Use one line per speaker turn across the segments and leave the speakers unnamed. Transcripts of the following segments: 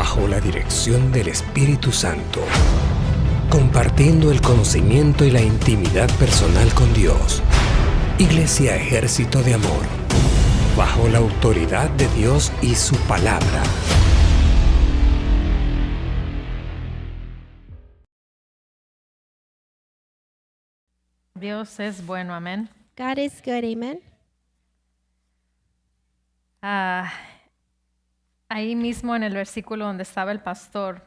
bajo la dirección del Espíritu Santo, compartiendo el conocimiento y la intimidad personal con Dios. Iglesia Ejército de Amor, bajo la autoridad de Dios y su palabra.
Dios es bueno, amén.
God is good, amen.
Ahí mismo en el versículo donde estaba el pastor,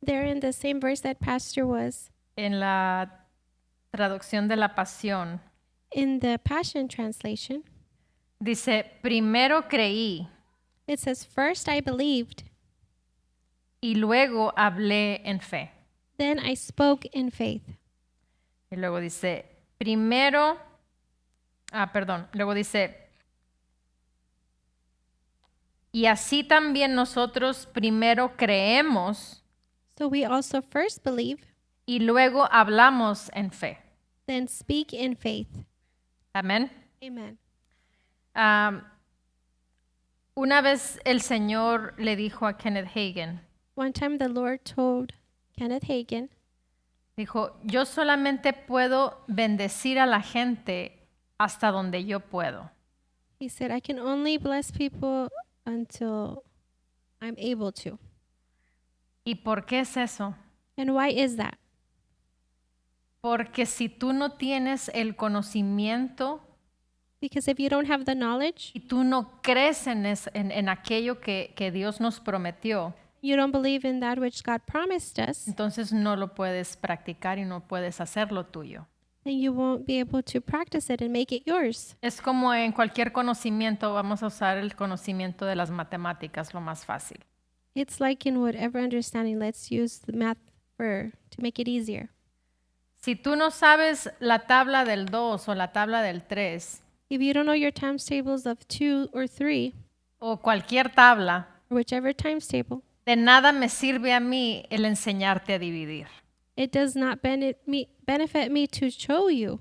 There in the same verse that Pastor was,
en la traducción de la Pasión,
in the Passion Translation,
dice, primero creí
it says, "First I believed,
y luego hablé en fe.
then I spoke in faith."
Y luego dice, luego dice, y así también nosotros primero creemos
So we also first believe,
y luego hablamos en fe.
then speak in faith.
Amén.
Amen.
Una vez el Señor le dijo a Kenneth Hagin,
One time the Lord told Kenneth Hagin,
dijo, yo solamente puedo bendecir a la gente hasta donde yo puedo.
he said, "I can only bless people until I'm able to."
¿Y por qué es eso?
And why is that?
Porque si tú no tienes el conocimiento
Because if you don't have the knowledge,
y tú no crees en aquello que Dios nos prometió,
you don't believe in that which God promised us,
entonces no lo puedes practicar y no puedes hacerlo tuyo.
then you won't be able to practice it and make it yours.
Es como en cualquier conocimiento, vamos a usar el conocimiento de las matemáticas, lo más fácil.
It's like in whatever understanding, let's use the math to make it easier.
Si tú no sabes la tabla del 2 o la tabla del 3
If you don't know your times tables of 2 or 3,
o cualquier tabla,
or whichever times table,
de nada me sirve a mí el enseñarte a dividir.
it does not benefit me to show you,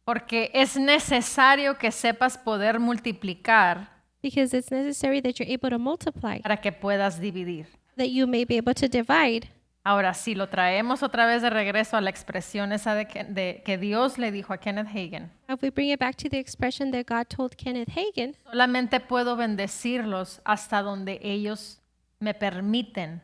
Porque es necesario que sepas poder multiplicar
because it's necessary that you're able to multiply,
para que puedas dividir.
that you may be able to divide.
Ahora, si lo traemos otra vez de regreso a la expresión esa de que Dios le dijo a Kenneth Hagin,
If we bring it back to the expression that God told Kenneth Hagin,
solamente puedo bendecirlos hasta donde ellos me permiten.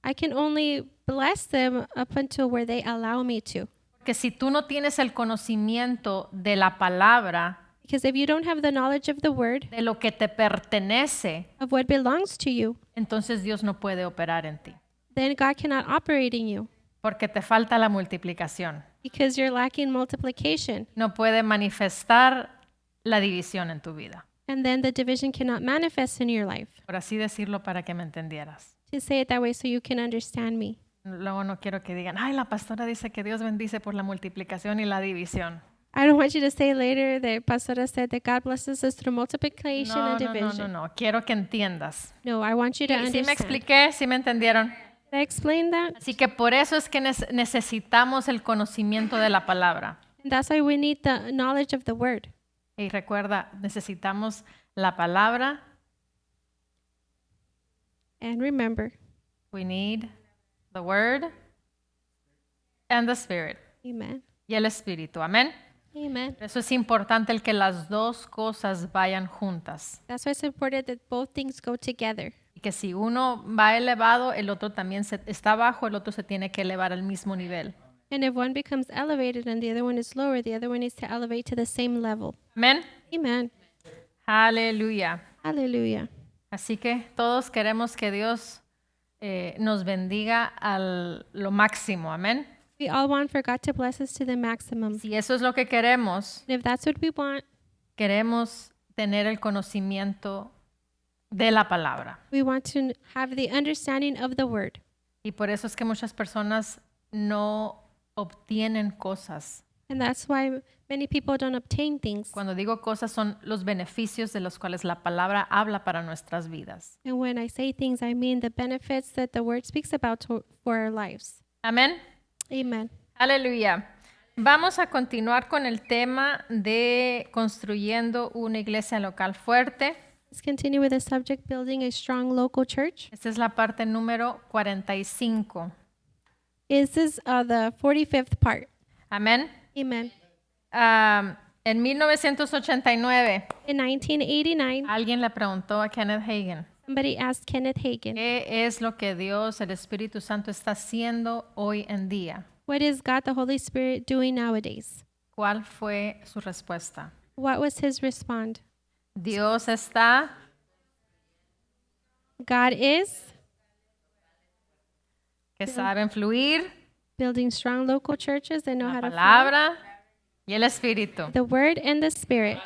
I can only bless them up until where they allow me to.
Porque si tú no tienes el conocimiento de la palabra,
Because if you don't have the knowledge of the word,
de lo que te pertenece,
of what belongs to you,
entonces Dios no puede operar en ti.
then God cannot operate in you,
Porque te falta la multiplicación.
because you're lacking multiplication.
No puede manifestar la división en tu vida.
And then the division cannot manifest in your life.
Por así decirlo para que me entendieras.
To say it that way so you can understand me.
Luego no quiero que digan, ay, la pastora dice que Dios bendice por la multiplicación y la división.
I don't want you to say later that Pastora said that God blesses us through multiplication
No,
and
no, no,
division.
no. Quiero que entiendas.
No, I want you to
¿Sí me
understand.
expliqué? ¿Sí me entendieron?
Did I explain that?
Así que por eso es que necesitamos el conocimiento de la palabra.
And that's why we need the knowledge of the word.
Y recuerda, necesitamos la palabra.
And remember,
We need the word and the spirit.
amen.
Y el espíritu. Amén.
Amen.
Por eso es importante el que las dos cosas vayan juntas.
That's why it's important that both things go together.
Y que si uno va elevado, el otro también está bajo, el otro se tiene que elevar al mismo nivel.
And if one becomes elevated and the other one is lower, the other one needs to elevate to the same level.
Amén.
Amen.
Aleluya.
Hallelujah.
Así que todos queremos que Dios nos bendiga a lo máximo. Amén.
We all want for God to bless us to the maximum.
Si eso es lo que queremos,
And if that's what we want,
queremos tener el conocimiento de la palabra.
we want to have the understanding of the word.
Y por eso es que muchas personas no obtienen cosas.
And that's why many people don't obtain things.
Cuando digo cosas son los beneficios de los cuales la palabra habla para nuestras vidas.
And when I say things, I mean the benefits that the word speaks about for our lives.
Amén.
Amen.
Aleluya. Vamos a continuar con el tema de construyendo una iglesia local fuerte.
Let's continue with the subject, building a strong local church.
Esta es la parte número 45.
This is the 45th part.
Amén.
Amen.
En 1989,
In 1989,
alguien le preguntó a Kenneth Hagin,
somebody asked Kenneth Hagin,
¿qué es lo que Dios, el Espíritu Santo, está haciendo hoy en día?
what is God the Holy Spirit doing nowadays?
¿Cuál fue su respuesta?
What was his response?
Dios está
God is
que saben fluir,
building strong local churches that know
la
how to flow.
palabra y el Espíritu.
The Word and the Spirit.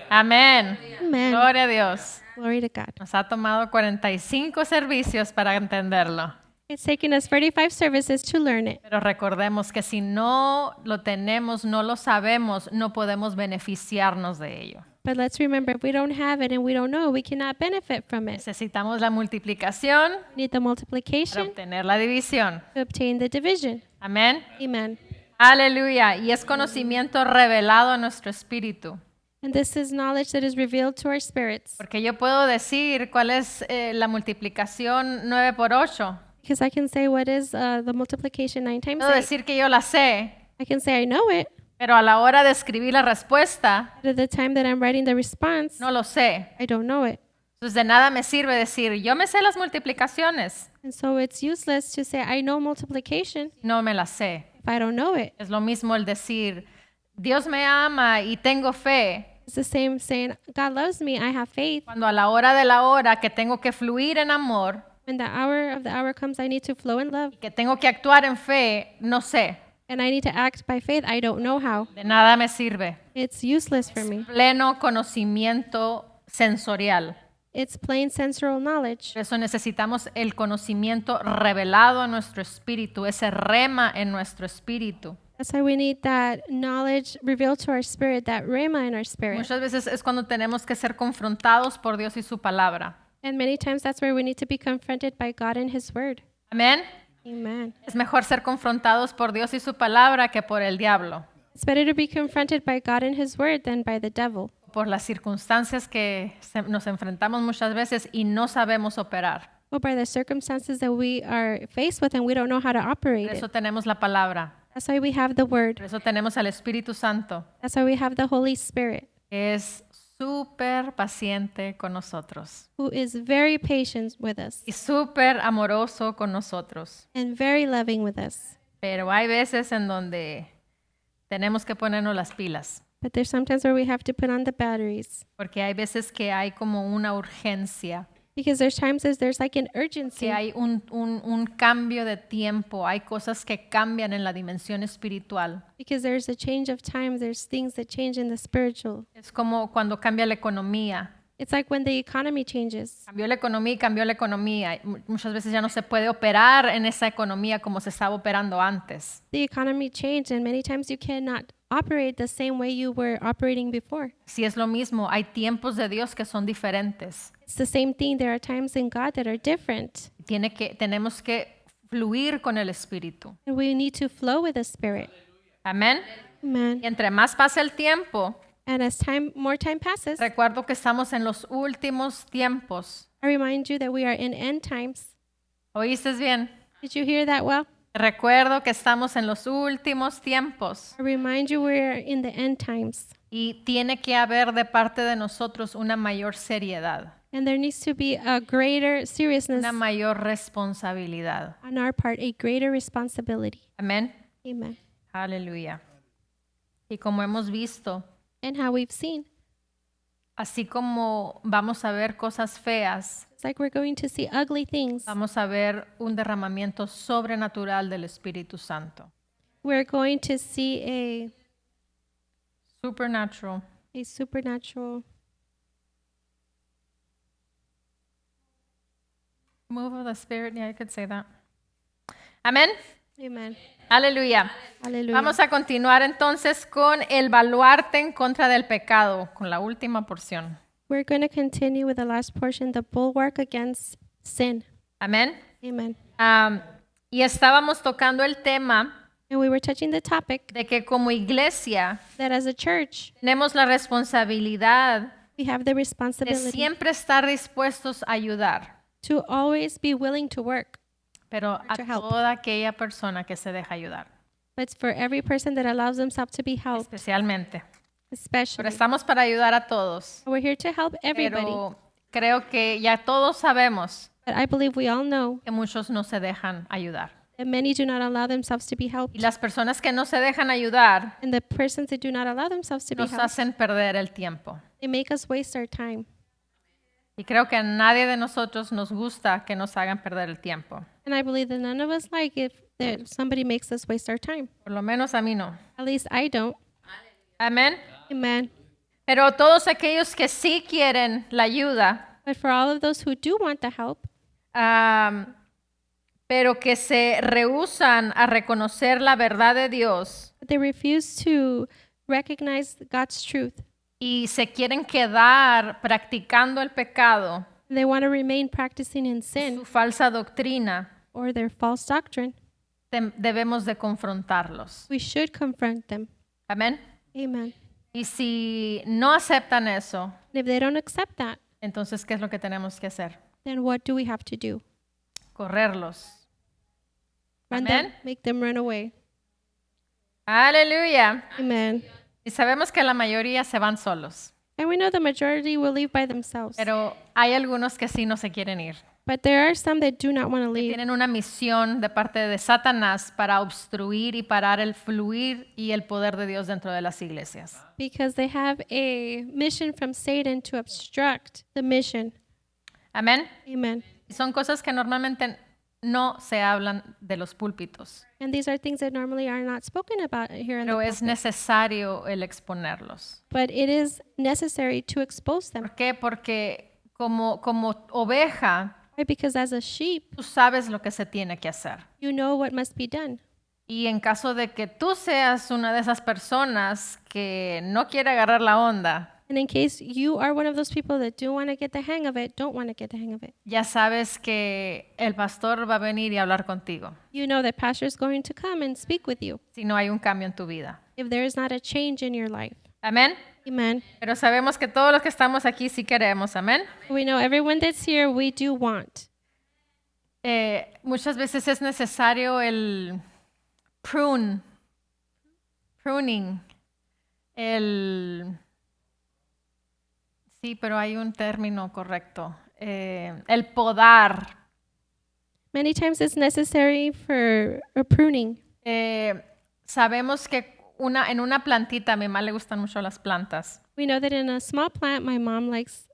Amén.
Amen.
Gloria a Dios.
Glory to God.
Nos ha tomado 45 servicios para entenderlo.
It's taken us 45 services to learn it.
Pero recordemos que si no lo tenemos, no lo sabemos, no podemos beneficiarnos de ello.
But let's remember, if we don't have it and we don't know, we cannot benefit from it.
Necesitamos la multiplicación
We need the
para
multiplication
obtener la división.
to obtain the division.
Amén.
Amen.
Aleluya. Y es conocimiento revelado a nuestro espíritu.
And this is knowledge that is revealed to our spirits.
Porque yo puedo decir cuál es la multiplicación 9 por 8.
Because I can say what is the multiplication 9 times
Puedo
8.
decir que yo la sé,
I can say I know it,
pero a la hora de escribir la respuesta,
but at the time that I'm writing the response,
no lo sé.
I don't know it.
Entonces de nada me sirve decir, yo me sé las multiplicaciones,
And so it's useless to say I know multiplication
no me las sé.
if I don't know it.
Es lo mismo el decir, Dios me ama y tengo fe,
It's the same saying, God loves me, I have faith.
cuando a la hora de la hora que tengo que fluir en amor,
When the hour of the hour comes, I need to flow in love.
que tengo que actuar en fe, no sé.
And I need to act by faith. I don't know how.
De nada me sirve.
It's useless for me.
Pleno conocimiento sensorial.
It's plain sensorial knowledge.
Por eso necesitamos el conocimiento revelado a nuestro espíritu, ese rema en nuestro espíritu.
That's why we need that knowledge revealed to our spirit, that rhema in our spirit.
Muchas veces es cuando tenemos que ser confrontados por Dios y su palabra.
And many times that's where we need to be confronted by God and His Word.
Amén.
Amen.
Es mejor ser confrontados por Dios y su palabra que por el diablo,
It's better to be confronted by God and His Word than by the devil,
por las circunstancias que nos enfrentamos muchas veces y no sabemos operar.
or by the circumstances that we are faced with and we don't know how to operate
Por
it.
eso tenemos la palabra,
That's why we have the Word.
por eso tenemos al Espíritu Santo,
That's why we have the Holy Spirit,
que es súper paciente con nosotros
who is very patient with us
y súper amoroso con nosotros.
and very loving with us.
Pero hay veces en donde tenemos que ponernos las pilas,
But there's sometimes where we have to put on the batteries.
porque hay veces que hay como una urgencia,
Because there's times as there's like an urgency.
que hay un cambio de tiempo, hay cosas que cambian en la dimensión espiritual.
Because there's a change of time. There's things that change in the spiritual.
Es como cuando cambia la economía.
It's like when the economy changes.
Cambió la economía y cambió la economía. Y muchas veces ya no se puede operar en esa economía como se estaba operando antes.
The economy changed, and many times you cannot operate the same way you were operating before.
Si es lo mismo, hay tiempos de Dios que son diferentes.
It's the same thing. There are times in God that are different.
Tenemos que fluir con el Espíritu.
And we need to flow with the Spirit.
Amén.
Amen.
Y entre más pasa el tiempo,
And as more time passes,
recuerdo que estamos en los últimos tiempos.
I remind you that we are in end times.
¿Oíste bien?
Did you hear that well?
Recuerdo que estamos en los últimos tiempos
I remind you we are in the end times.
y tiene que haber de parte de nosotros una mayor seriedad,
And there needs to be a greater seriousness
una mayor responsabilidad.
on our part, a greater responsibility.
Amén.
Amen.
Aleluya. Y como hemos visto,
And how we've seen,
así como vamos a ver cosas feas,
it's like we're going to see ugly things.
vamos a ver un derramamiento sobrenatural del Espíritu Santo.
We're going to see
Supernatural.
a supernatural
Move of the Spirit. Yeah, I could say that. Amén.
Amen.
Aleluya.
Hallelujah.
Vamos a continuar entonces con el baluarte en contra del pecado, con la última porción.
We're going to continue with the last portion, the bulwark against sin.
Amén.
Amen.
Y estábamos tocando el tema
And we were touching the topic
de que como iglesia
that as a church,
tenemos la responsabilidad
We have the
de
responsibility
siempre estar dispuestos a ayudar,
to always be willing to work.
pero a
to help.
toda aquella persona que se deja ayudar,
But for every person that allows themselves to be helped,
especialmente. Pero
especially.
estamos para ayudar a todos,
We're here to help everybody.
pero creo que ya todos sabemos
But I believe we all know
que muchos no se dejan ayudar.
that many do not allow themselves to be
Y
helped.
las personas que no se dejan ayudar
And the persons that do not allow themselves to be
nos
helped,
hacen perder el tiempo.
they make us waste our time.
Y creo que a nadie de nosotros nos gusta que nos hagan perder el tiempo.
And I believe that none of us like if that somebody makes us waste our time.
Por lo menos a mí no.
At least I don't.
Amén.
Amen.
Pero todos aquellos que sí quieren la ayuda,
But for all of those who do want the help,
pero que se rehúsan a reconocer la verdad de Dios
but they refuse to recognize God's truth,
y se quieren quedar practicando el pecado,
they want to remain practicing in
su
sin
falsa doctrina,
or their false doctrine,
debemos de confrontarlos.
we should confront them.
Amén.
Amen.
Y si no aceptan eso,
And if they don't accept that,
entonces, ¿qué es lo que tenemos que hacer?
then what do we have to do?
Correrlos.
Run them,
Amen.
make them run away.
Aleluya.
Amen.
Y sabemos que la mayoría se van solos,
And we know the majority will leave by themselves.
pero hay algunos que sí no se quieren ir.
But there are some that do not want to leave
Tienen una misión de parte de Satanás para obstruir y parar el fluir y el poder de Dios dentro de las iglesias.
because they have a mission from Satan to obstruct the mission.
Amén.
Amen.
Y son cosas que normalmente no se hablan de los púlpitos,
And these are things that normally are not spoken about here in the
pero es
pulpit.
necesario el exponerlos.
But it is necessary to expose them.
¿Por qué? Porque como oveja,
Right? Because as a sheep,
tú sabes lo que se tiene que hacer.
you know what must be done.
Y en caso de que tú seas una de esas personas que no quiere agarrar la onda,
And in case you are one of those people that do want to get the hang of it, don't want to get the hang of it,
ya sabes que el pastor va a venir y hablar contigo
you know that pastor is going to come and speak with you
si no hay un cambio en tu vida.
if there is not a change in your life.
Amén.
Amen.
Pero sabemos que todos los que estamos aquí sí queremos. Amén.
We know everyone that's here, we do want.
Muchas veces es necesario el pruning, sí, pero hay un término correcto, el podar.
Many times it's necessary for a pruning.
Sabemos que en una plantita, a mi mamá le gustan mucho las plantas.
We know that in a small plant, my mom likes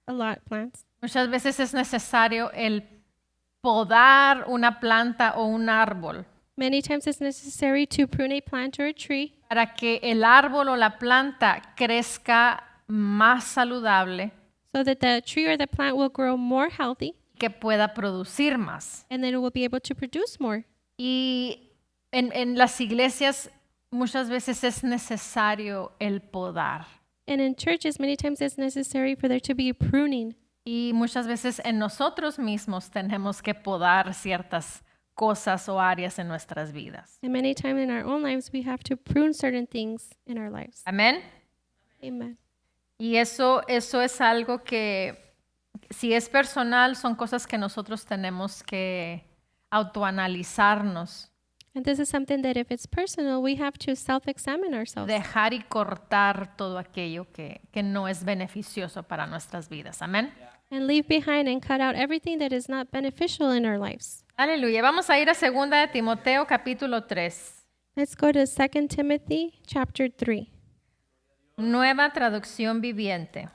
a lot plants.
Muchas veces es necesario el podar una planta o un árbol
Many times it's necessary to prune a plant or a tree
para que el árbol o la planta crezca más saludable,
so that the tree or the plant will grow more healthy
que pueda producir más.
and then it will be able to produce more.
Y en las iglesias muchas veces es necesario el podar.
And in churches, many times it's necessary for there to be pruning.
Y muchas veces en nosotros mismos tenemos que podar ciertas cosas o áreas en nuestras vidas.
And many times in our own lives, we have to prune certain things in our lives.
Amén.
Amen.
Y eso es algo que, si es personal, son cosas que nosotros tenemos que autoanalizarnos,
And this is something that if it's personal, we have to self-examine ourselves.
dejar y cortar todo aquello que no es beneficioso para nuestras vidas. Amén.
And leave behind and cut out everything that is not beneficial in our lives.
Aleluya. Vamos a ir a 2 de Timoteo capítulo 3.
Let's go to 2 Timothy chapter 3.
Nueva traducción viviente.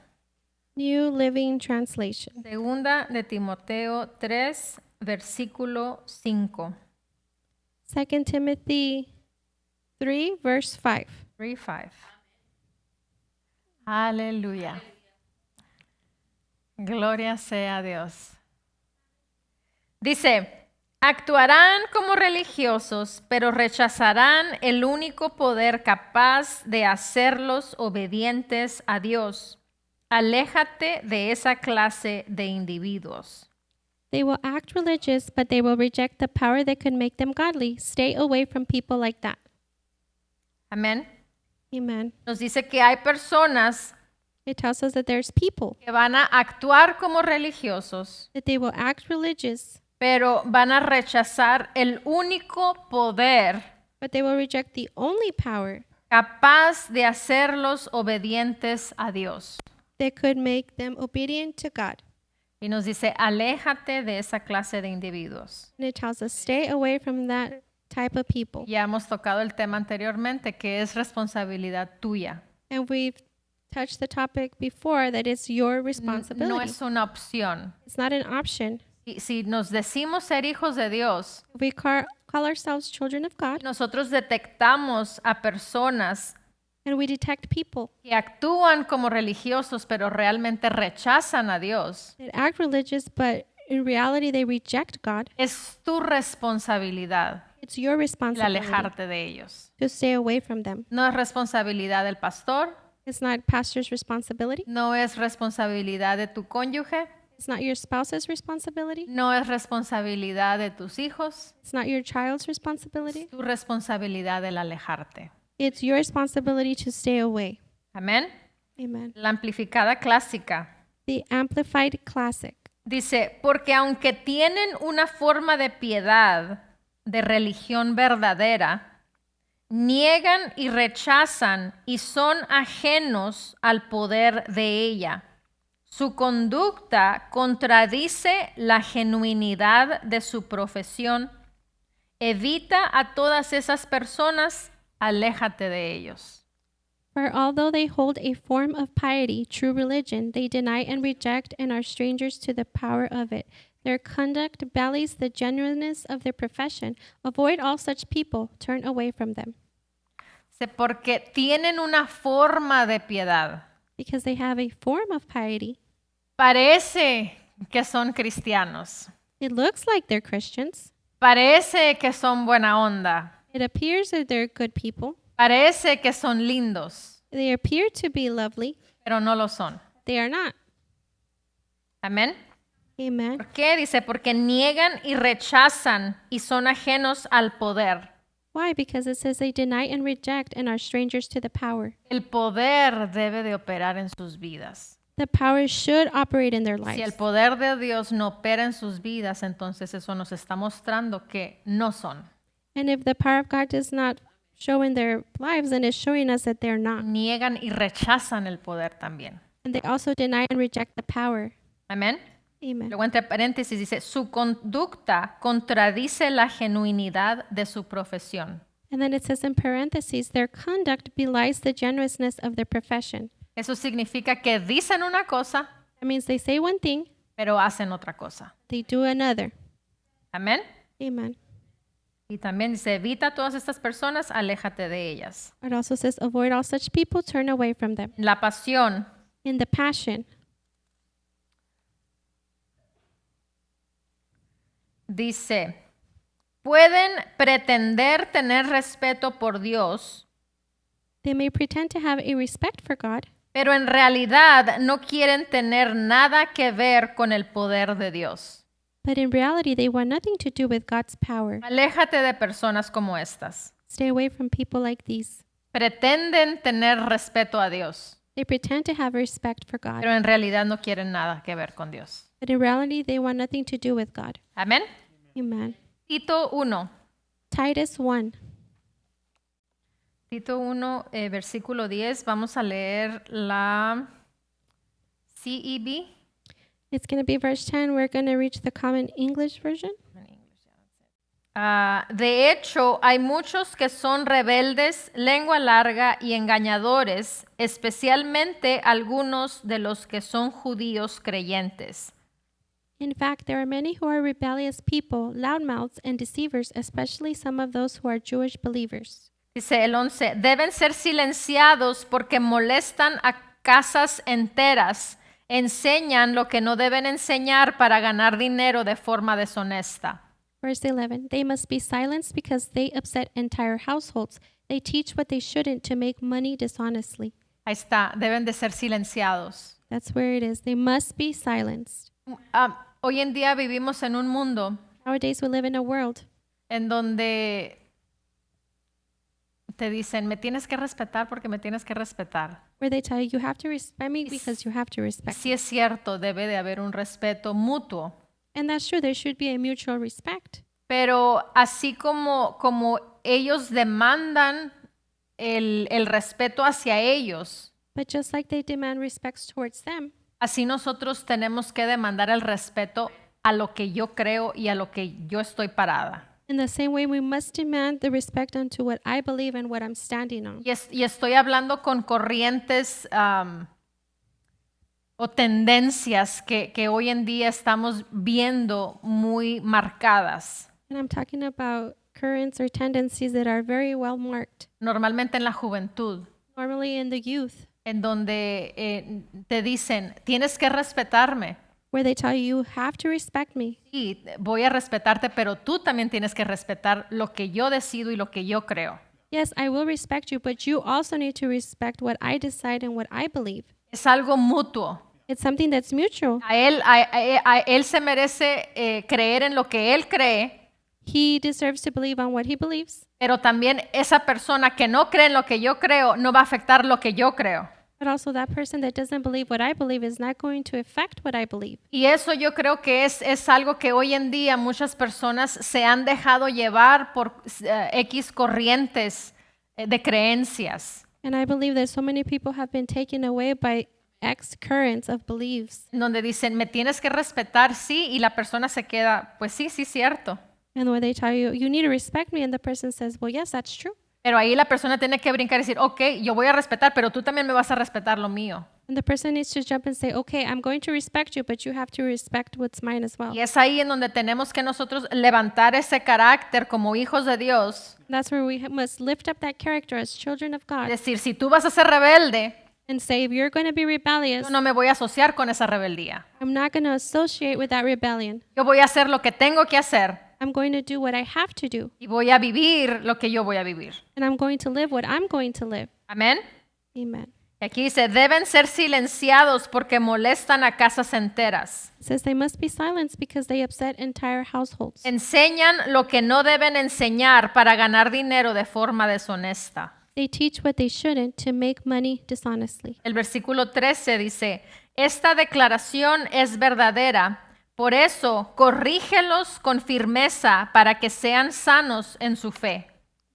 New Living Translation.
2 de Timoteo 3, versículo 5.
2 Timothy 3, verse 5.
3:5. Aleluya. Gloria sea a Dios. Dice, actuarán como religiosos, pero rechazarán el único poder capaz de hacerlos obedientes a Dios. Aléjate de esa clase de individuos.
They will act religious, but they will reject the power that could make them godly. Stay away from people like that.
Amén.
Amen.
Nos dice que hay personas
It tells us that there's people,
que van a actuar como religiosos,
that they will act religious,
pero van a rechazar el único poder
but they will reject the only power
capaz de hacerlos obedientes a Dios.
that could make them obedient to God.
Y nos dice, aléjate de esa clase de individuos.
And it tells us, stay away from that type of people.
Ya hemos tocado el tema anteriormente, que es responsabilidad tuya.
And we've touched the topic before that it's your
No
responsibility.
es una opción.
It's not an option.
Y si nos decimos ser hijos de Dios,
If we call ourselves children of God
nosotros detectamos a personas
and we detect people
que actúan como religiosos, pero realmente rechazan a Dios.
that act religious, but in reality they reject God,
Es tu responsabilidad
it's your
el
responsibility
alejarte de ellos.
to stay away from them.
No es responsabilidad del pastor,
It's not pastor's responsibility.
no es responsabilidad de tu cónyuge,
It's not your spouse's responsibility.
no es responsabilidad de tus hijos,
It's not your child's responsibility.
es tu responsabilidad el alejarte.
It's your responsibility to stay away.
Amén.
Amen.
La amplificada clásica
The Amplified Classic.
dice, porque aunque tienen una forma de piedad, de religión verdadera, niegan y rechazan y son ajenos al poder de ella. Su conducta contradice la genuinidad de su profesión. Evita a todas esas personas, aléjate de ellos.
For although they hold a form of piety, true religion, they deny and reject and are strangers to the power of it. Their conduct belies the genuineness of their profession. Avoid all such people. Turn away from them.
Dice, porque tienen una forma de piedad.
Because they have a form of piety.
Parece que son cristianos.
It looks like they're Christians.
Parece que son buena onda.
It appears that they're good people.
Parece que son lindos,
They appear to be lovely.
pero no lo son.
They are not.
Amén.
Amen.
¿Por qué? Dice, porque niegan y rechazan y son ajenos al poder.
Why? Because it says they deny and reject and are strangers to the power.
El poder debe de operar en sus vidas.
The power should operate in their
Si el
lives.
poder de Dios no opera en sus vidas, entonces eso nos está mostrando que no son.
And if the power of God does not show in their lives, then it's showing us that they're not.
Niegan y rechazan el poder también.
And they also deny and reject the power.
Amén.
Amen.
Luego entre paréntesis dice, su conducta contradice la genuinidad de su profesión.
And then it says in parentheses, their conduct belies the genuineness of their profession.
Eso significa que dicen una cosa,
That means they say one thing,
pero hacen otra cosa.
they do another.
Amén.
Amen.
Y también dice, evita a todas estas personas, aléjate de ellas.
It also says, avoid all such people, turn away from them.
La pasión
In the Passion,
dice, pueden pretender tener respeto por Dios,
they may pretend to have a respect for God,
pero en realidad no quieren tener nada que ver con el poder de Dios.
but in reality, they want nothing to do with God's power.
Aléjate de personas como estas.
Stay away from people like these.
Pretenden tener respeto a Dios,
They pretend to have respect for God,
pero en realidad no quieren nada que ver con Dios.
but in reality, they want nothing to do with God.
Amén.
Amen.
Tito 1.
Titus 1.
Tito 1, versículo 10. Vamos a leer la CEB.
It's going to be verse 10. We're going to reach the Common English Version.
De hecho, hay muchos que son rebeldes, lengua larga y engañadores, especialmente algunos de los que son judíos creyentes.
In fact, there are many who are rebellious people, loudmouths, and deceivers, especially some of those who are Jewish believers.
Dice el 11, deben ser silenciados porque molestan a casas enteras, enseñan lo que no deben enseñar para ganar dinero de forma deshonesta.
Verse 11, they must be silenced because they upset entire households. They teach what they shouldn't to make money dishonestly.
Ahí está, deben de ser silenciados.
That's where it is. They must be silenced.
Hoy en día vivimos en un mundo
Nowadays, we live in a world
en donde te dicen, me tienes que respetar porque me tienes que respetar.
where they tell you you have to respect me because you have to respect me.
Sí es cierto, debe de haber un respeto mutuo.
And that's true. There should be a mutual respect.
Pero así como ellos demandan el respeto hacia ellos,
But just like they demand respects towards them,
así nosotros tenemos que demandar el respeto a lo que yo creo y a lo que yo estoy parada.
in the same way, we must demand the respect unto what I believe and what I'm standing on.
Y estoy hablando con corrientes o tendencias que hoy en día estamos viendo muy marcadas,
And I'm talking about currents or tendencies that are very well marked,
normalmente en la juventud,
normally in the youth,
en donde te dicen, tienes que respetarme.
where they tell you, you have to respect me.
Sí, voy a respetarte, pero tú también tienes que respetar lo que yo decido y lo que yo creo.
Yes, I will respect you, but you also need to respect what I decide and what I believe.
Es algo mutuo.
It's something that's mutual.
A él se merece creer en lo que él cree,
He deserves to believe on what he believes,
pero también esa persona que no cree en lo que yo creo no va a afectar lo que yo creo.
but also that person that doesn't believe what I believe is not going to affect what I believe.
Y eso yo creo que es algo que hoy en día muchas personas se han dejado llevar por X corrientes de creencias,
And I believe that so many people have been taken away by X currents of beliefs.
donde dicen, me tienes que respetar, sí, y la persona se queda, pues sí, sí, cierto.
And where they tell you, you need to respect me, and the person says, well, yes, that's true.
Pero ahí la persona tiene que brincar y decir, ok, yo voy a respetar, pero tú también me vas a respetar lo mío.
And the person needs to jump and say, okay, I'm going to respect you, but you have to respect what's mine as well.
Y es ahí en donde tenemos que nosotros levantar ese carácter como hijos de Dios.
That's where we must lift up that character as children of God
Decir, si tú vas a ser rebelde,
and say, if you're going to be rebellious,
yo no me voy a asociar con esa rebeldía.
I'm not going to associate with that rebellion.
Yo voy a hacer lo que tengo que hacer
I'm going to do what I have to do,
y voy a vivir lo que yo voy a vivir.
and I'm going to live what I'm going to live.
Amén.
Amen.
Y aquí dice, deben ser silenciados porque molestan a casas enteras.
It says they must be silenced because they upset entire households.
Enseñan lo que no deben enseñar para ganar dinero de forma deshonesta.
They teach what they shouldn't to make money dishonestly.
El versículo 13 dice, esta declaración es verdadera, por eso corrígelos con firmeza para que sean sanos en su fe.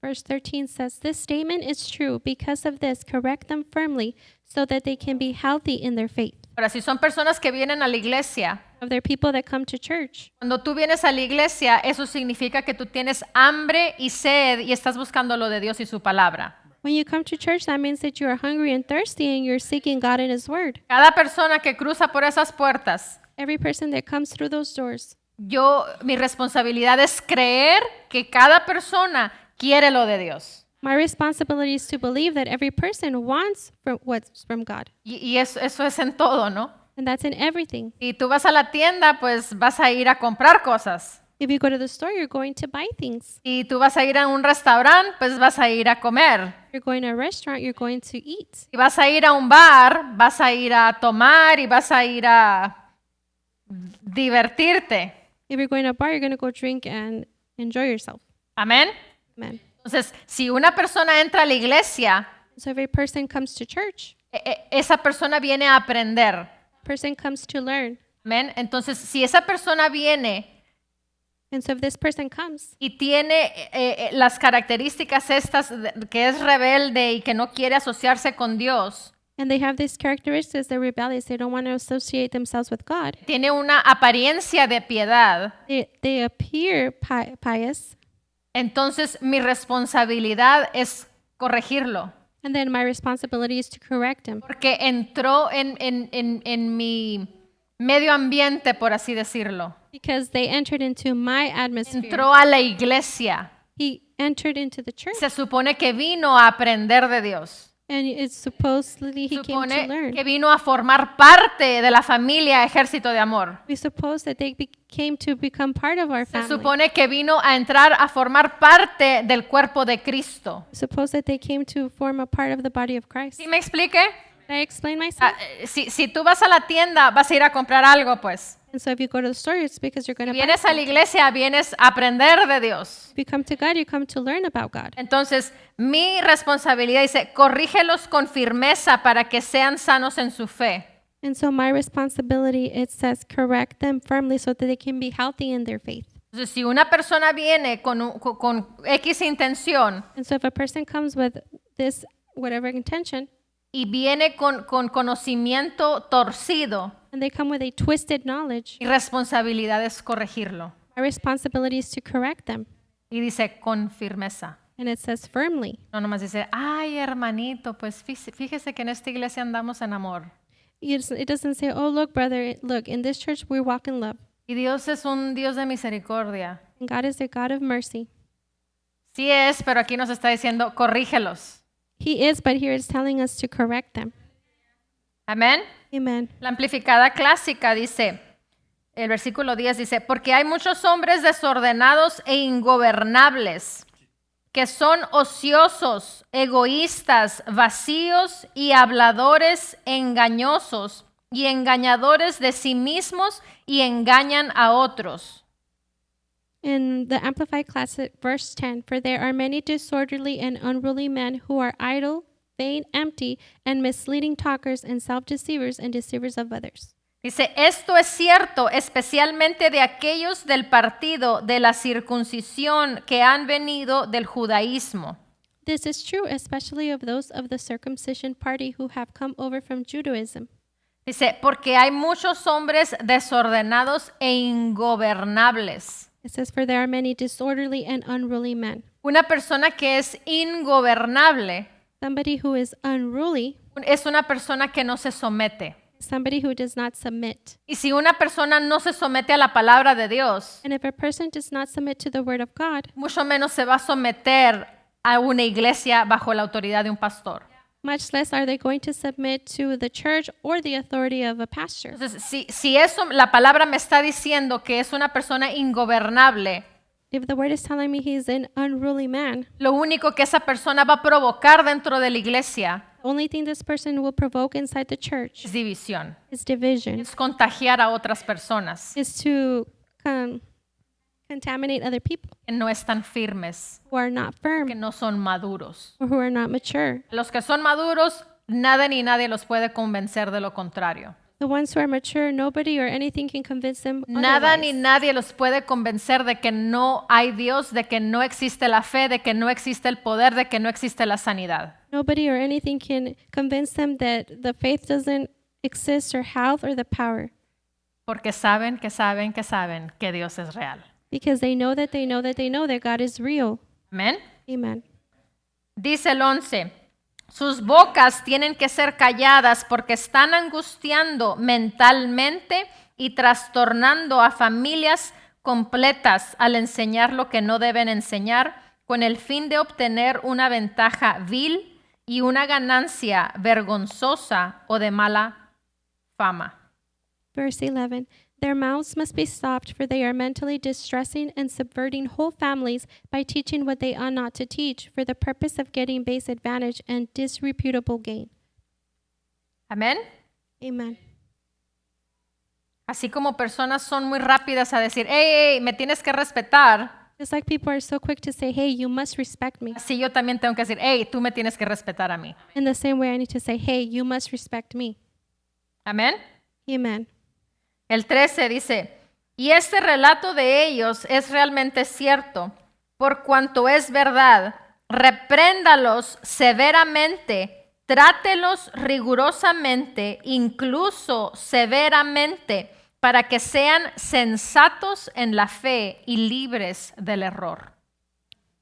Verse 13 says, this statement is true. Because of this, correct them firmly so that they can be healthy in their faith.
Ahora, si son personas que vienen a la iglesia,
Of their people that come to church.
cuando tú vienes a la iglesia, eso significa que tú tienes hambre y sed y estás buscando lo de Dios y su palabra.
When you come to church, that means that you are hungry and thirsty and you're seeking God and His Word.
Cada persona que cruza por esas puertas,
Every person that comes through those doors,
mi responsabilidad es creer que cada persona quiere lo de Dios.
my responsibility is to believe that every person wants what's from God.
Y eso es en todo, ¿no?
And that's in everything.
Si tú vas a la tienda, pues vas a ir a comprar cosas.
If you go to the store, you're going to buy things.
Si tú vas a ir a un restaurante, pues vas a ir a comer.
You're going to a restaurant, you're going to eat.
Si vas a ir a un bar, vas a ir a tomar y vas a ir a divertirte.
If you're going to a bar, you're going to go drink and enjoy yourself.
Amén.
Amen.
Entonces, si una persona entra a la iglesia,
So if a person comes to church,
esa persona viene a aprender.
person comes to learn.
Amén. Entonces, si esa persona viene
And so if this person comes
y tiene las características estas que es rebelde y que no quiere asociarse con Dios,
and they have these characteristics, they're rebellious, they don't want to associate themselves with God.
tiene una apariencia de piedad,
They appear pious,
entonces mi responsabilidad es corregirlo.
and then my responsibility is to correct him
Porque entró en mi medio ambiente, por así decirlo.
because they entered into my atmosphere.
Entró a la iglesia.
He entered into the church,
Se supone que vino a aprender de Dios.
and it's supposedly he came to
Supone
learn.
que vino a formar parte de la familia Ejército de Amor.
We suppose that they came to become part of our
Se
family.
supone que vino a entrar a formar parte del cuerpo de Cristo.
Suppose that they came to form a part of the body of Christ.
¿Sí me explique?
Did I explain myself?
Si tú vas a la tienda, vas a ir a comprar algo, pues.
And so if you go to the store, it's because you're going to buy
Vienes a la
something.
iglesia, vienes a aprender de Dios.
If you come to God, you come to learn about God.
Entonces, mi responsabilidad dice, corrígelos con firmeza para que sean sanos en su fe.
And so my responsibility, it says, correct them firmly so that they can be healthy in their faith.
Entonces, si una persona viene con X intención
And so if a person comes with this, whatever intention,
y viene con conocimiento torcido,
and they come with a twisted knowledge,
mi responsabilidad es corregirlo.
my responsibility is to correct them.
Y dice, con firmeza.
And it says firmly.
No nomás dice, ay, hermanito, pues fíjese que en esta iglesia andamos en amor.
It doesn't say, oh, look, brother, look, in this church we walk in love.
Y Dios es un Dios de misericordia.
And God is a God of mercy.
Sí es, pero aquí nos está diciendo, corrígelos.
He is, but here it's telling us to correct them.
Amén.
Amen.
La amplificada clásica dice, el versículo 10 dice, porque hay muchos hombres desordenados e ingobernables, que son ociosos, egoístas, vacíos y habladores engañosos y engañadores de sí mismos y engañan a otros.
In the Amplified Classic, verse 10, for there are many disorderly and unruly men who are idle, vain, empty, and misleading talkers and self-deceivers and deceivers of others.
Dice, esto es cierto especialmente de aquellos del partido de la circuncisión que han venido del judaísmo.
This is true, especially of those of the circumcision party who have come over from Judaism.
Dice, porque hay muchos hombres desordenados e ingobernables.
It says, for there are many disorderly and unruly men.
Una persona que es ingobernable
Somebody who is unruly,
es una persona que no se somete.
somebody who does not submit.
Y si una persona no se somete a la palabra de Dios,
And if a person does not submit to the word of God,
mucho menos se va a someter a una iglesia bajo la autoridad de un pastor.
much less are they going to submit to the church or the authority of a pastor.
Entonces, si eso, la palabra me está diciendo que es una persona ingobernable,
If the word is telling me he's an unruly man,
lo único que esa persona va a provocar dentro de la iglesia
the only thing this person will provoke inside the church
es división,
is division,
es contagiar a otras personas
is to contaminate other people
que no están firmes,
who are not
que
firm
no son maduros.
or who are not mature.
Los que son maduros, nada ni nadie los puede convencer de lo contrario.
The ones who are mature, nobody or anything can convince them
Nada ni
otherwise.
nadie los puede convencer de que no hay Dios, de que no existe la fe, de que no existe el poder, de que no existe la sanidad.
Nobody or anything can convince them that the faith doesn't exist or health or the power,
Porque saben que Dios es real.
because they know that they know that they know that God is real.
Amén.
Amen.
Dice el 11, sus bocas tienen que ser calladas porque están angustiando mentalmente y trastornando a familias completas al enseñar lo que no deben enseñar con el fin de obtener una ventaja vil y una ganancia vergonzosa o de mala fama.
Verse 11. Their mouths must be stopped, for they are mentally distressing and subverting whole families by teaching what they ought not to teach, for the purpose of getting base advantage and disreputable gain.
Amén.
Amen.
Así como personas son muy rápidas a decir, hey, me tienes que respetar,
Just like people are so quick to say, hey, you must respect me.
así yo también tengo que decir, hey, tú me tienes que respetar a mí.
In the same way, I need to say, hey, you must respect me.
Amén.
Amen.
El 13 dice, y este relato de ellos es realmente cierto, por cuanto es verdad, repréndalos severamente, trátelos rigurosamente, incluso severamente, para que sean sensatos en la fe y libres del error.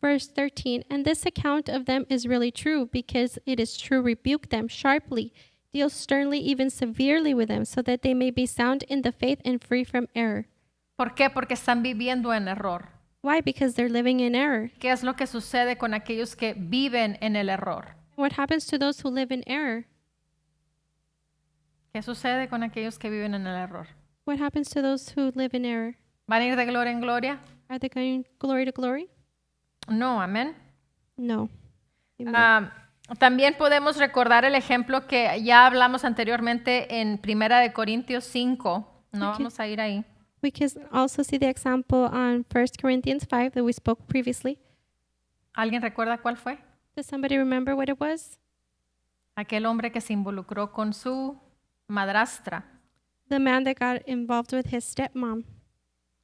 Verse 13. And this account of them is really true, because it is true. Rebuke them sharply, deal sternly, even severely with them, so that they may be sound in the faith and free from error.
¿Por qué? Porque están viviendo en error.
Why? Because they're living in error.
¿Qué es lo que sucede con aquellos que viven en el error?
What happens to those who live in error?
¿Qué sucede con aquellos que viven en el error?
What happens to those who live in error?
¿Van a ir de gloria en gloria?
Are they going glory to glory?
No, amén.
No. Amen.
También podemos recordar el ejemplo que ya hablamos anteriormente en 1 de Corintios 5, No
Okay.
vamos a ir ahí.
We can also see the example on 1 Corinthians 5 that we spoke previously.
¿Alguien recuerda cuál fue?
Does somebody remember what it was?
Aquel hombre que se involucró con su madrastra.
The man that got involved with his stepmom.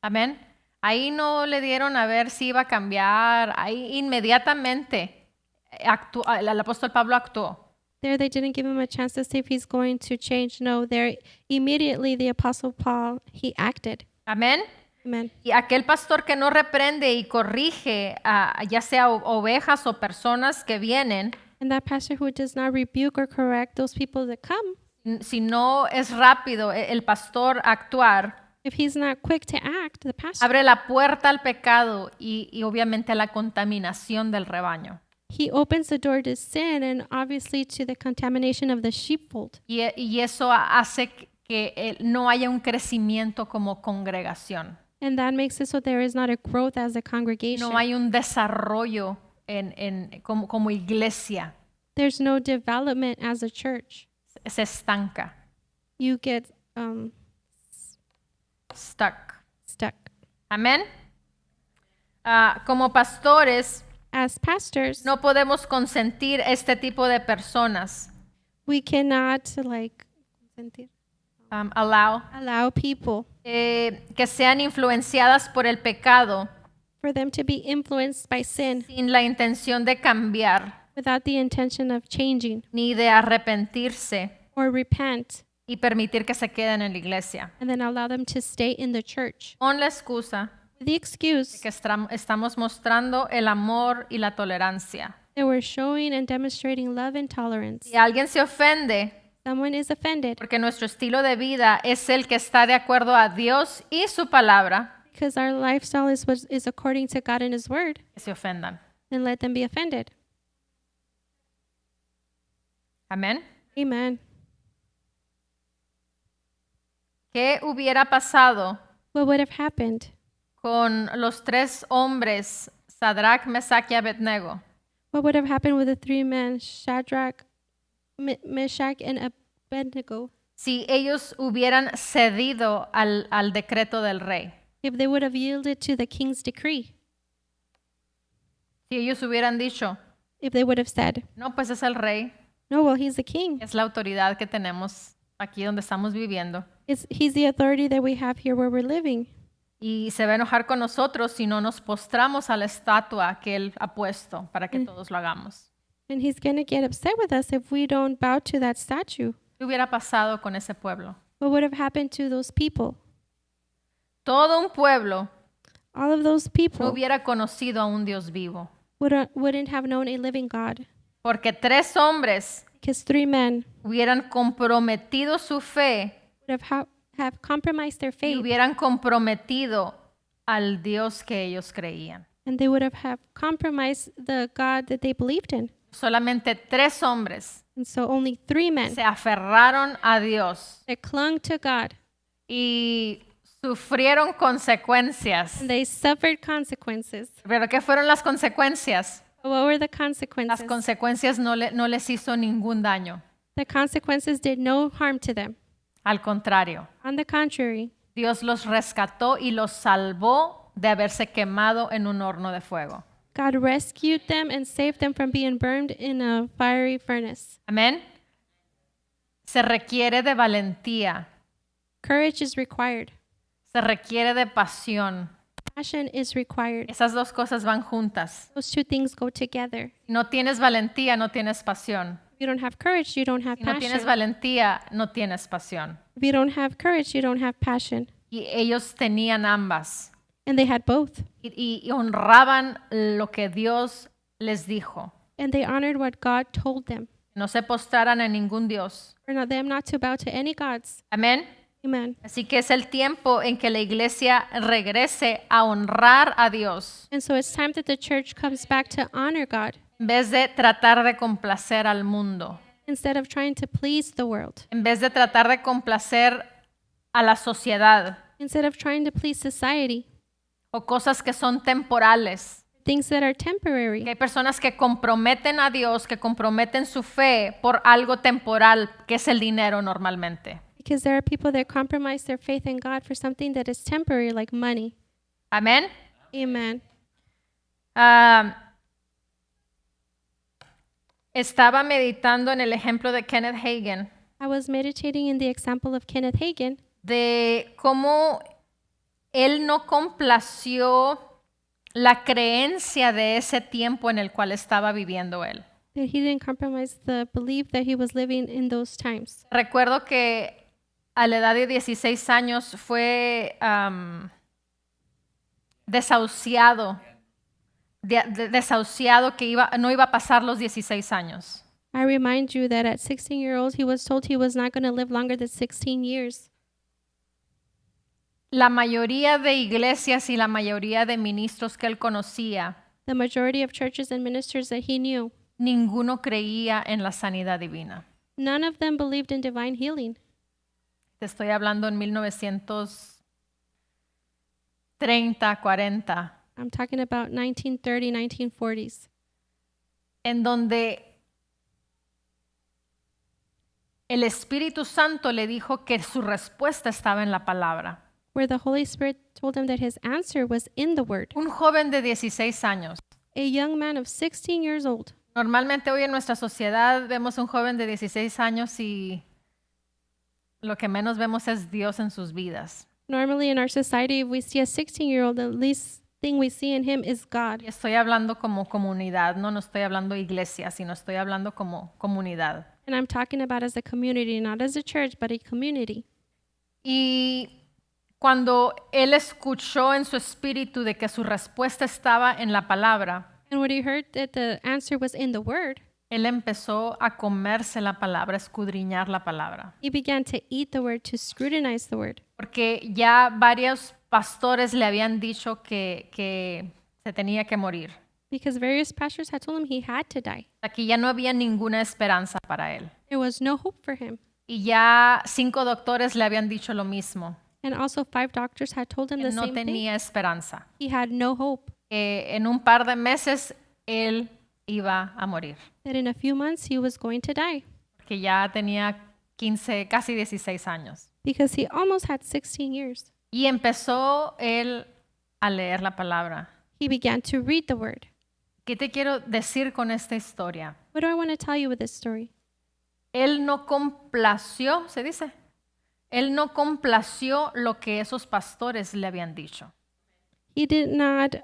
Amén. Ahí no le dieron a ver si iba a cambiar. Ahí inmediatamente el apóstol Pablo actuó.
There, they didn't give him a chance to see if he's going to change. No, there, immediately the Apostle Paul, he acted.
Amén.
Amen.
Y aquel pastor que no reprende y corrige a ya sea ovejas o personas que vienen,
And that pastor who does not rebuke or correct those people that come,
si no es rápido el pastor a actuar,
if he's not quick to act, the pastor,
abre la puerta al pecado y obviamente a la contaminación del rebaño.
he opens the door to sin and obviously to the contamination of the sheepfold.
Y eso hace que no haya un crecimiento como congregación.
And that makes it so there is not a growth as a congregation.
No hay un desarrollo como iglesia.
There's no development as a church.
Se estanca,
You get
stuck.
stuck.
Amén. Como pastores,
As pastors,
no podemos consentir este tipo de personas.
we cannot allow people
Que sean influenciadas por el pecado
for them to be influenced by sin
sin la intención de cambiar
without the intention of changing
ni de arrepentirse
or repent,
y permitir que se queden en la iglesia.
and then allow them to stay in the church.
Con la excusa
The excuse
que estamos mostrando el amor y la tolerancia.
that we're showing and demonstrating love and tolerance.
Si alguien se ofende
Someone is offended
porque nuestro estilo de vida es el que está de acuerdo a Dios y su palabra,
because our lifestyle is what is according to God and His Word,
que se ofendan.
then let them be offended.
Amén.
Amen.
¿Qué hubiera pasado
What would have happened?
con los tres hombres, Sadrach, Mesach y Abednego?
What would have happened with the three men, Shadrach, Meshach, and Abednego,
Si ellos hubieran cedido al decreto del rey.
if they would have yielded to the king's decree?
Si ellos hubieran dicho,
If they would have said,
no, pues es el rey,
no, well, he's the king.
es la autoridad que tenemos aquí donde estamos viviendo.
He's the authority that we have here where we're living.
Y se va a enojar con nosotros si no nos postramos a la estatua que él ha puesto para que todos lo hagamos.
And he's going to get upset with us if we don't bow to that statue.
¿Qué hubiera pasado con ese pueblo?
What would have happened to those people?
Todo un pueblo
All of those
no
people
hubiera conocido a un Dios vivo.
wouldn't have known a living God,
Porque tres hombres
because three men
hubieran comprometido su fe
would have compromised their
y
faith,
hubieran comprometido al Dios que ellos creían.
and they would have compromised the God that they believed in.
Solamente tres hombres
And so only three men
se aferraron a Dios
that clung to God,
y sufrieron consecuencias.
and they suffered consequences.
¿Pero qué fueron las consecuencias?
What were the
Las
consequences?
consecuencias no les hizo ningún daño.
The consequences did no harm to them.
Al contrario,
On the contrary,
Dios los rescató y los salvó de haberse quemado en un horno de fuego.
God rescued them and saved them from being burned in a fiery furnace.
Amén. Se requiere de valentía,
Courage is required.
se requiere de pasión.
Passion is required.
Esas dos cosas van juntas.
Those two things go together.
Si no tienes valentía, no tienes pasión.
If you don't have courage, you don't have
Si no tienes
passion.
valentía, no tienes pasión.
If you don't have courage, you don't have passion.
Y ellos tenían ambas.
And they had both.
Y honraban lo que Dios les dijo.
And they honored what God told them.
No se postraran a ningún Dios.
For them not to bow to any gods.
Amén.
Amen.
Así que es el tiempo en que la iglesia regrese a honrar a Dios
And so it's time that the church comes back to honor God
en vez de tratar de complacer al mundo,
instead of trying to please the world,
en vez de tratar de complacer a la sociedad
instead of trying to please society,
o cosas que son temporales.
things that are
Que
temporary.
hay personas que comprometen a Dios, que comprometen su fe por algo temporal, que es el dinero normalmente.
Because there are people that compromise their faith in God for something that is temporary, like money.
Amén.
Amen.
Estaba meditando en el ejemplo de Kenneth Hagin,
I was meditating in the example of Kenneth Hagin,
de cómo él no complació la creencia de ese tiempo en el cual estaba viviendo él.
that he didn't compromise the belief that he was living in those times.
Recuerdo que a la edad de 16 años fue desahuciado, desahuciado que no iba a pasar los 16 años.
I remind you that at 16 years old, he was told he was not going to live longer than 16 years.
La mayoría de iglesias y la mayoría de ministros que él conocía,
The majority of churches and ministers that he knew,
ninguno creía en la sanidad divina.
none of them believed in divine healing.
Te estoy hablando en 1930, 40,
I'm talking about 1930, 1940s,
en donde el Espíritu Santo le dijo que su respuesta estaba en la palabra.
where the Holy Spirit told him that his answer was in the Word.
Un joven de 16 años.
A young man of 16 years old.
Normalmente hoy en nuestra sociedad vemos un joven de 16 años y lo que menos vemos es Dios en sus vidas.
Normally in our society, if we see a 16-year-old, the least thing we see in him is God.
Y estoy hablando como comunidad, no estoy hablando iglesia, sino estoy hablando como comunidad.
And I'm talking about as a community, not as a church, but a community.
Y cuando él escuchó en su espíritu de que su respuesta estaba en la palabra,
And when he heard that the answer was in the Word,
él empezó a comerse la palabra, a escudriñar la palabra.
he began to eat the Word, to scrutinize the Word.
Porque ya varios pastores le habían dicho que se tenía que morir.
Because various pastors had told him he had to die.
Aquí ya no había ninguna esperanza para él.
There was no hope for him.
Y ya 5 doctores le habían dicho lo mismo,
And also 5 doctors had told him
que
the
no
same thing.
tenía esperanza,
He had no hope.
que en un par de meses él iba a morir,
That in a few months he was going to die.
que ya tenía 15, casi 16 años.
Because he almost had 16 years.
Y empezó él a leer la palabra.
He began to read the Word.
¿Qué te quiero decir con esta historia?
What do I want to tell you with this story?
Él no complació, se dice. Él no complació lo que esos pastores le habían dicho.
He did not,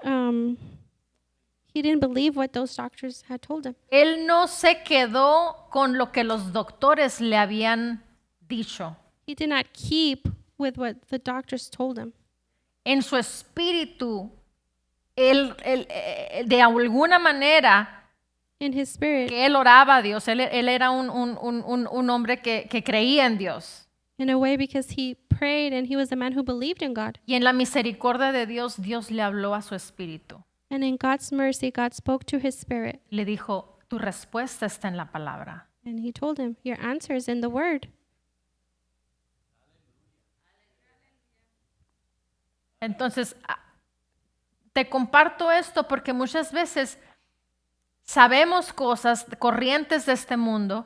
he didn't believe what those doctors had told him.
Él no se quedó con lo que los doctores le habían dicho.
He did not keep with what the doctors told him.
En su espíritu, él de alguna manera,
In his spirit,
que él oraba a Dios, él era un hombre que creía en Dios.
in a way, because he prayed and he was a man who believed in God.
Y en la misericordia de Dios, Dios le habló a su espíritu.
And in God's mercy, God spoke to his spirit.
Le dijo, tu respuesta está en la palabra.
And he told him, your answer is in the Word.
Entonces, te comparto esto porque muchas veces sabemos cosas, corrientes de este mundo,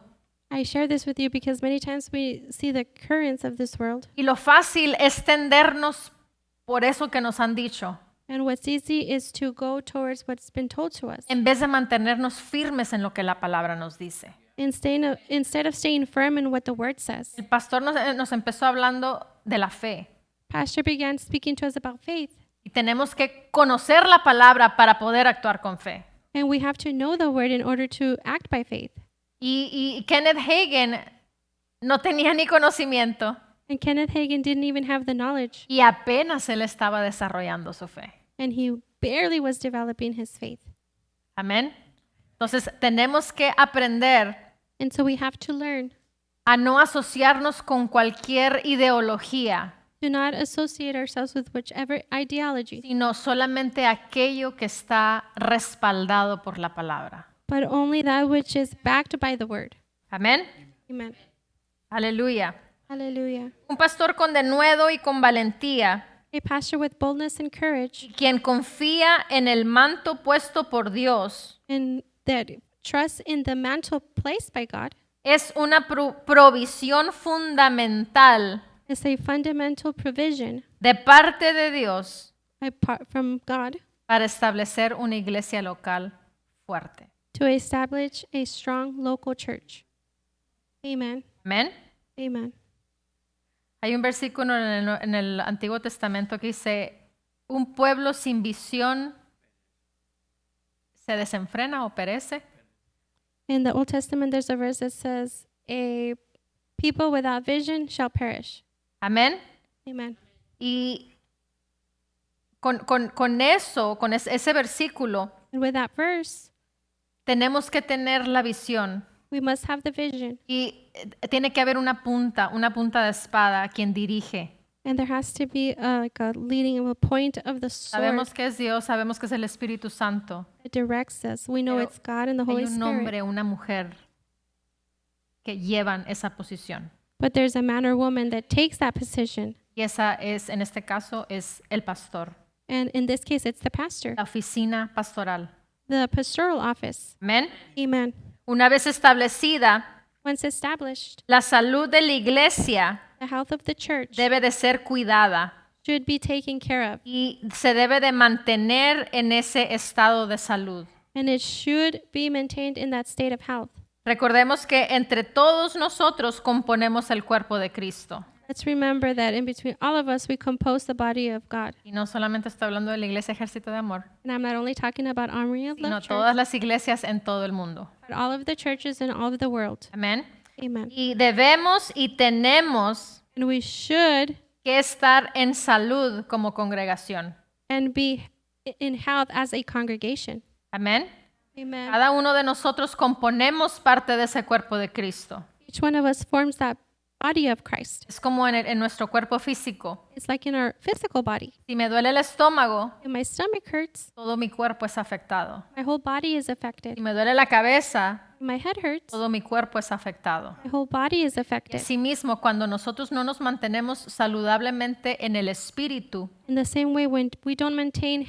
I share this with you because many times we see the currents of this world.
y lo fácil es tendernos por eso que nos han dicho,
And what's easy is to go towards what's been told to us.
en vez de mantenernos firmes en lo que la palabra nos dice.
Instead of staying firm in what the Word says.
El pastor nos empezó hablando de la fe
Pastor began speaking to us about faith.
y tenemos que conocer la palabra para poder actuar con fe.
And we have to know the Word in order to act by faith.
Y Kenneth Hagin no tenía ni conocimiento
And Kenneth Hagin didn't even have the knowledge.
y apenas él estaba desarrollando su fe.
And he barely was developing his faith.
Amén. Entonces tenemos que aprender
And so we have to learn
a no asociarnos con cualquier ideología,
to not associate ourselves with whichever ideology,
sino solamente aquello que está respaldado por la palabra.
but only that which is backed by the Word.
Amén.
Amen.
Aleluya.
Hallelujah.
Un pastor con denuedo y con valentía,
A pastor with boldness and courage,
quien confía en el manto puesto por Dios,
and that trusts in the mantle placed by God,
es una provisión fundamental
It's a fundamental provision
de parte de Dios
from God
para establecer una iglesia local fuerte.
to establish a strong local church. Amen.
Amén.
Amen.
Hay un versículo en el Antiguo Testamento que dice, un pueblo sin visión se desenfrena o perece.
In the Old Testament, there's a verse that says, a people without vision shall perish.
Amén.
Amen.
Y con ese versículo,
And with that verse,
tenemos que tener la visión.
we must have the vision.
Y tiene que haber una punta de espada quien dirige.
And there has to be like a leading a point of the sword
Sabemos que es Dios, sabemos que es el Espíritu Santo.
that directs us. We know
Pero
it's God and the
Hay
Holy
un
Spirit.
hombre, una mujer que llevan esa posición.
But there's a man or woman that takes that position.
Y esa es, en este caso, es el pastor,
And in this case, it's the pastor,
la oficina pastoral.
the pastoral office.
Amén.
Amen.
Una vez establecida,
Once established,
la salud de la iglesia
the health of the church
debe de ser cuidada
should be taken care of.
y se debe de mantener en ese estado de salud.
And it should be maintained in that state of health.
Recordemos que entre todos nosotros componemos el cuerpo de Cristo.
Let's remember that in between all of us, we compose the body of God.
Y no solamente estoy hablando de la iglesia Ejército de Amor,
And I'm not only talking about Armory of
sino
Love Church,
todas las iglesias en todo el mundo.
but all of the churches in all of the world.
Amén.
Amen.
Y debemos y tenemos
And we should
que estar en salud como congregación.
and be in health as a congregation.
Amén.
Amen.
Cada uno de nosotros componemos parte de ese cuerpo de Cristo.
Each one of us forms that body of Christ.
Es como en nuestro cuerpo físico.
It's like in our physical body.
Si me duele el estómago,
If my stomach hurts,
todo mi cuerpo es afectado.
my whole body is affected.
Si me duele la cabeza,
If my head hurts,
todo mi cuerpo es afectado.
my whole body is
Y
affected.
asimismo, cuando nosotros no nos mantenemos saludablemente en el espíritu,
In the same way, when we don't maintain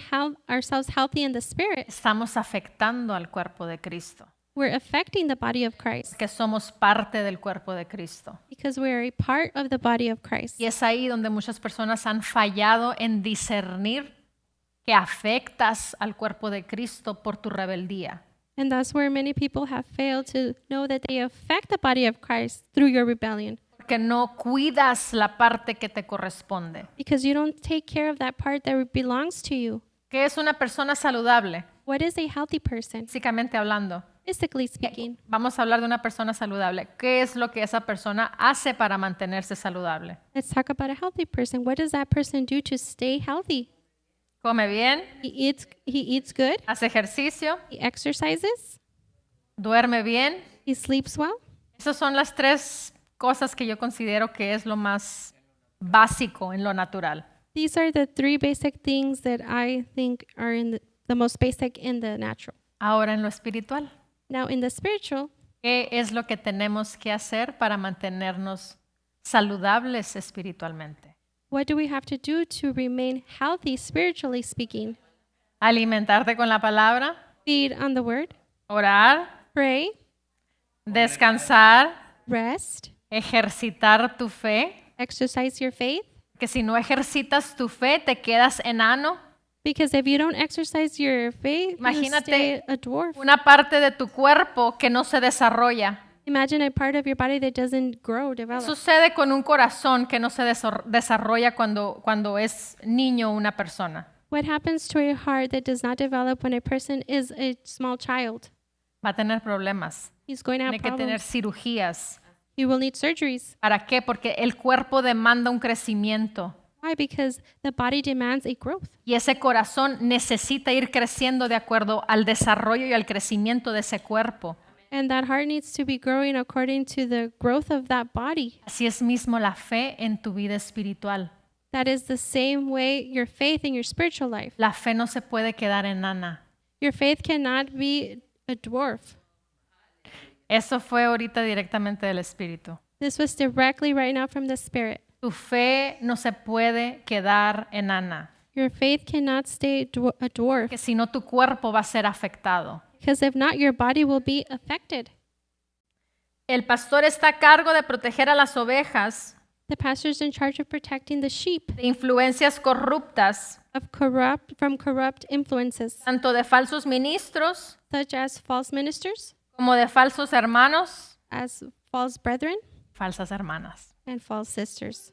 ourselves healthy in the spirit,
estamos afectando al cuerpo de Cristo,
we're affecting the body of Christ
que somos parte del cuerpo de Cristo.
because we're a part of the body of Christ.
Y es ahí donde muchas personas han fallado en discernir que afectas al cuerpo de Cristo por tu rebeldía.
And that's where many people have failed to know that they affect the body of Christ through your rebellion
Porque no cuidas la parte que te corresponde.
because you don't take care of that part that belongs to you.
¿Qué es una persona saludable?
What is a healthy person?
Físicamente hablando.
Physically speaking,
Vamos a hablar de una persona saludable. ¿Qué es lo que esa persona hace para mantenerse saludable?
let's talk about a healthy person. What does that person do to stay healthy?
Come bien,
He eats good,
hace ejercicio,
he exercises,
duerme bien.
he sleeps well.
Esas son las tres cosas que yo considero que es lo más básico en lo natural.
These are the three basic things that I think are in the most basic in the natural.
Ahora en lo espiritual,
Now, in the spiritual,
¿qué es lo que tenemos que hacer para mantenernos saludables espiritualmente?
what do we have to do to remain healthy spiritually speaking?
Alimentarte con la palabra,
Feed on the word,
orar,
pray,
descansar,
rest,
ejercitar tu fe.
exercise your faith.
Que si no ejercitas tu fe, te quedas enano.
Because if you don't exercise your faith, you
Imagínate
stay a dwarf.
una parte de tu cuerpo que no se desarrolla.
Imagine a part of your body that doesn't grow, develop.
Sucede con un corazón que no se desarrolla cuando es niño una persona.
What happens to a heart that does not develop when a person is a small child?
Va a tener problemas.
He's going to have
Tiene que tener
problems.
cirugías.
He will need surgeries.
¿Para qué? Porque el cuerpo demanda un crecimiento.
Why? Because the body demands a growth.
Y ese corazón necesita ir creciendo de acuerdo al desarrollo y al crecimiento de ese cuerpo.
And that heart needs to be growing according to the growth of that body.
Así es mismo la fe en tu vida espiritual.
That is the same way your faith in your spiritual life.
La fe no se puede quedar enana.
Your faith cannot be a dwarf.
Eso fue ahorita directamente del Espíritu.
This was directly right now from the Spirit.
Tu fe no se puede quedar enana,
Your faith cannot stay a dwarf
que si no tu cuerpo va a ser afectado.
because if not, your body will be affected.
El pastor está a cargo de proteger a las ovejas
The pastor is in charge of protecting the sheep
de influencias corruptas,
from corrupt influences,
tanto de falsos ministros
such as false ministers,
como de falsos hermanos,
as false brethren,
falsas hermanas,
and false sisters,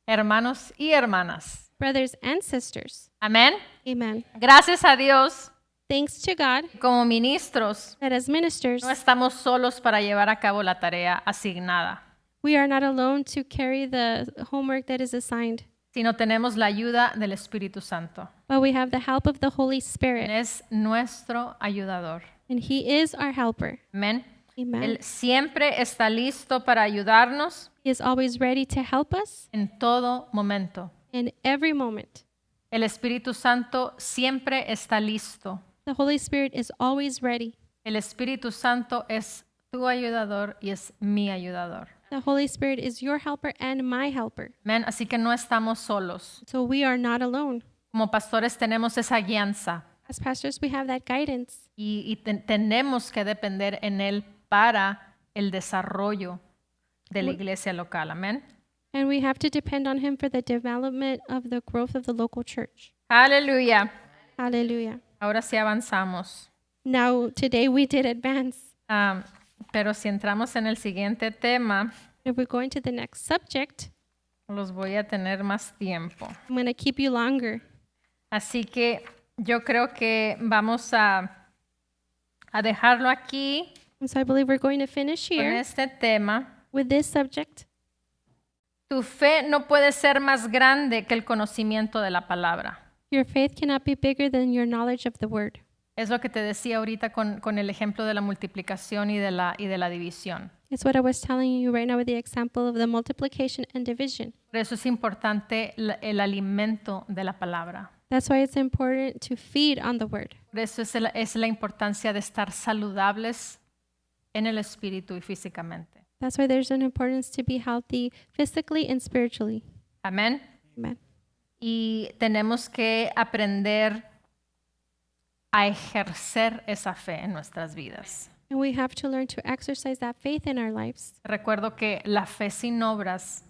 hermanos y hermanas.
brothers and sisters.
Amén.
Amen.
Gracias a Dios,
Thanks to God
como ministros,
that as ministers,
no estamos solos para llevar a cabo la tarea asignada,
we are not alone to carry the homework that is assigned,
sino tenemos la ayuda del Espíritu Santo.
but we have the help of the Holy
Él
Spirit,
es nuestro ayudador.
and He is our helper.
Amén.
Amen.
Él siempre está listo para ayudarnos
He is always ready to help us
en todo momento.
in every moment.
El Espíritu Santo siempre está listo.
The Holy Spirit is always ready.
El Espíritu Santo es tu ayudador y es mi ayudador.
The Holy Spirit is your helper and my helper.
Amén. Así que no estamos solos.
So we are not alone.
Como pastores tenemos esa guianza
As pastors, we have that guidance,
y tenemos que depender en Él para el desarrollo de la iglesia local. Amén.
and we have to depend on Him for the development of the growth of the local church.
Aleluya.
Hallelujah.
Ahora sí avanzamos.
Now, today we did advance.
Pero si entramos en el siguiente tema,
If we go into the next subject,
los voy a tener más tiempo.
I'm going to keep you longer.
Así que yo creo que vamos a dejarlo aquí
And so I believe we're going to finish
con
here
este tema.
with this subject.
Tu fe no puede ser más grande que el conocimiento de la palabra.
Your faith cannot be bigger than your knowledge of the word.
Es lo que te decía ahorita con el ejemplo de la multiplicación y de la división.
It's what I was telling you right now with the example of the multiplication and division.
Por eso es importante el alimento de la palabra.
That's why it's important to feed on the word.
Por eso es la importancia de estar saludables en el espíritu y físicamente.
That's why there's an importance to be healthy physically and spiritually.
Amén.
Amen.
Y tenemos que aprender a ejercer esa fe en nuestras vidas.
And we have to learn to exercise that faith in our lives.
Recuerdo que la fe sin obras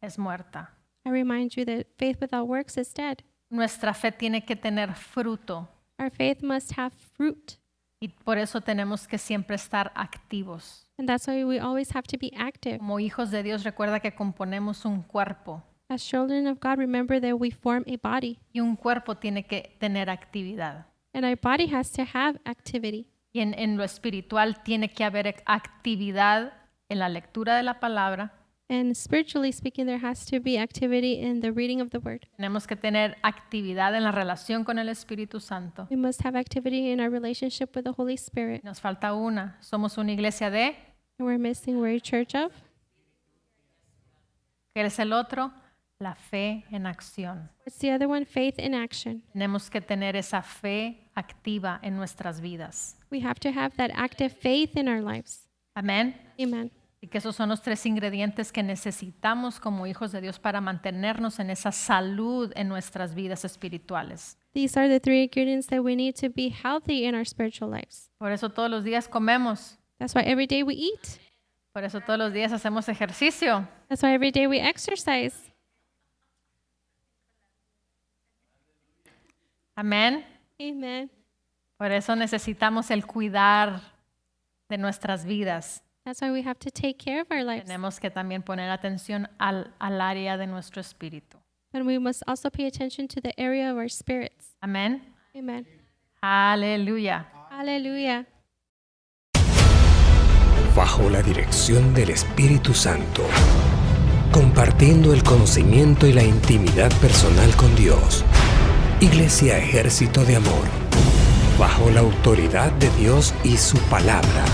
es muerta.
I remind you that faith without works is dead.
Nuestra fe tiene que tener fruto
Our faith must have fruit.
y por eso tenemos que siempre estar activos.
And that's why we always have to be active.
Como hijos de Dios, recuerda que componemos un cuerpo
As children of God, remember that we form a body.
y un cuerpo tiene que tener actividad.
And our body has to have activity.
Y en lo espiritual tiene que haber actividad en la lectura de la palabra.
And spiritually speaking, there has to be activity in the reading of the word.
Tenemos que tener actividad en la relación con el Espíritu Santo.
We must have activity in our relationship with the Holy Spirit.
Nos falta una. Somos una iglesia de,
And we're missing, we're a church of.
¿qué es el otro? La fe en acción.
What's the other one? Faith in action.
Tenemos que tener esa fe activa en nuestras vidas.
We have to have that active faith in our lives.
Amén.
Amen.
Y que esos son los 3 ingredientes que necesitamos como hijos de Dios para mantenernos en esa salud en nuestras vidas espirituales.
These are the 3 ingredients that we need to be healthy in our spiritual lives.
Por eso todos los días comemos.
That's why every day we eat.
Por eso todos los días hacemos ejercicio.
That's why every day we exercise.
Amén.
Amen.
Por eso necesitamos el cuidar de nuestras vidas.
That's why we have to take care of our lives.
Tenemos que también poner atención al área de nuestro espíritu.
And we must also pay attention to the area of our spirits.
Amén.
Amen.
Aleluya.
Hallelujah.
Bajo la dirección del Espíritu Santo, compartiendo el conocimiento y la intimidad personal con Dios. Iglesia Ejército de Amor, bajo la autoridad de Dios y su palabra.